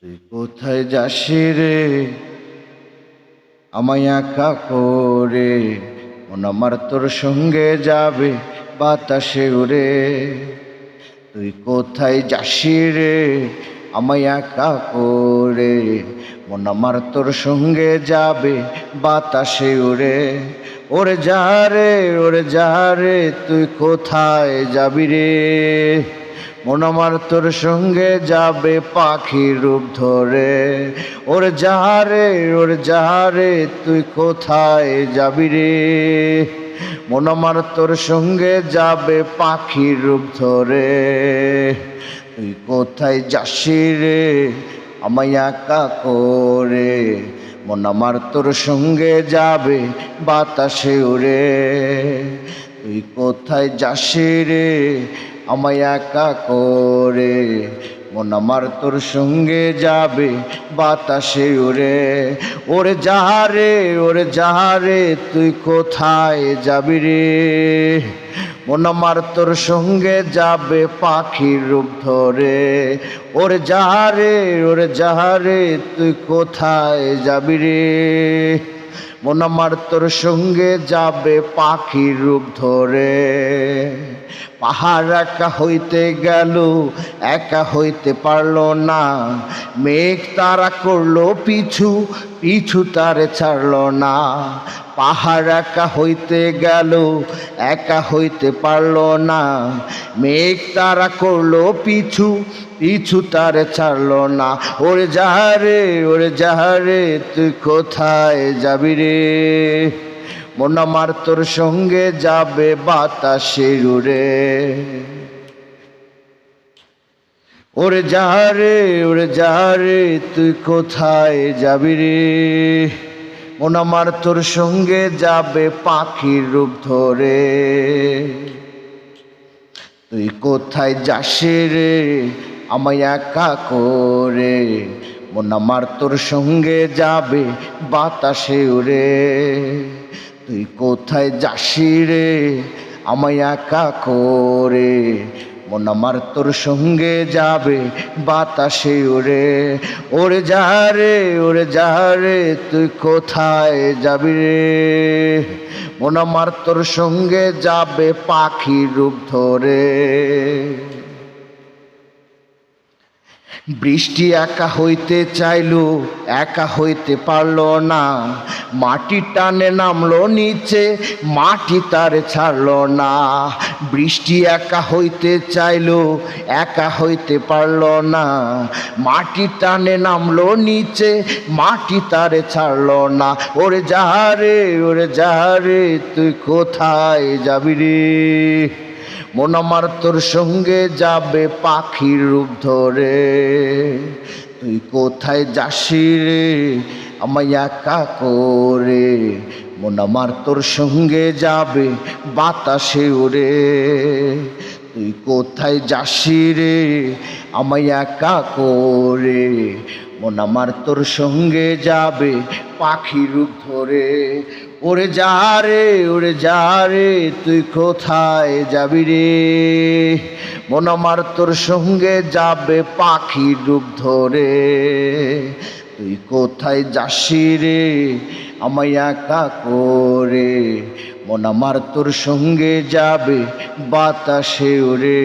তুই কোথায় যাসি রে আমায় একা করে, মন আমার তোর সঙ্গে যাবে বাতাসে উড়ে। তুই কোথায় যাসি রে আমায় একা করে, মন আমার তোর সঙ্গে যাবে বাতাসে উড়ে। ওরে যা রে, ওরে যা রে, তুই কোথায় যাবি রে? মন আমার তোর সঙ্গে যাবে পাখির রূপ ধরে। ওরে যা রে, ওরে যা রে, তুই কোথায় যাবি রে? মন আমার তোর সঙ্গে যাবে পাখির রূপ ধরে। তুই কোথায় যাসি রে আমায় একা করে, মন আমার তোর সঙ্গে যাবে বাতাসে উড়ে। তুই কোথায় যাসি রে আমায় একা করে, মন আমার তোর সঙ্গে যাবে বাতাসে উড়ে। ওরে যা রে, ওরে যা রে, তুই কোথায় যাবি রে? মন আমার তোর সঙ্গে যাবে পাখির রূপ ধরে। ওরে যা রে, ওরে যা রে, তুই কোথায় যাবি রে? মন আমার তোর সঙ্গে যাবে পাখির রূপ ধরে। পাহাড় একা হইতে গেল, একা হইতে পারল না। মেঘ তারা করলো পিছু, পিছু তারে ছাড়ল না। পাহাড় একা হইতে গেল, একা হইতে পারল না। মেঘ তারা করলো পিছু, পিছু তারে ছাড়ল না। ওরে যা রে, ওরে যা রে, তুই কোথায় যাবি রে? মন আমার তোর সঙ্গে যাবে বাতাসে উড়ে। ওরে যা রে, ওরে যা রে, তুই কোথায় যাবি রে? মন আমার তোর সঙ্গে যাবে পাখির রূপ ধরে। তুই কোথায় যাসি রে আমায় একা করে, মন আমার তোর সঙ্গে যাবে বাতাসে উড়ে। তুই কোথায় যাসি রে আমায় একা করে, মন আমার তোর সঙ্গে যাবে বাতাসে উড়ে। ওরে যা রে, ওরে যা রে, তুই কোথায় যাবি রে? মন আমার তোর সঙ্গে যাবে পাখির রূপ ধরে। বৃষ্টি একা হইতে চাইলো, একা হইতে পারল না। মাটি টানে নামলো নিচে, মাটি তারে ছাড়ল না। বৃষ্টি একা হইতে চাইলো, একা হইতে পারল না। মাটি টানে নামলো নিচে, মাটি তারে ছাড়ল না। ওরে যা রে, ওরে যা রে, তুই কোথায় যাবি রে? মন আমার তোর সঙ্গে যাবে পাখির রূপ ধরে। তুই কোথায় যাসি রে আমায় একা করে, মন আমার তোর সঙ্গে যাবে বাতাসে উড়ে। তুই কোথায় যাসি রে আমায় একা করে, মন আমার তোর সঙ্গে যাবে পাখির রূপ ধরে। ওরে যা রে, ওরে যা রে, তুই কোথায় যাবি রে? মন আমার তোর সঙ্গে যাবে পাখির রূপ ধরে। তুই কোথায় যাসি রে আমায় একা করে, মন আমার তোর সঙ্গে যাবে বাতাসে উড়ে।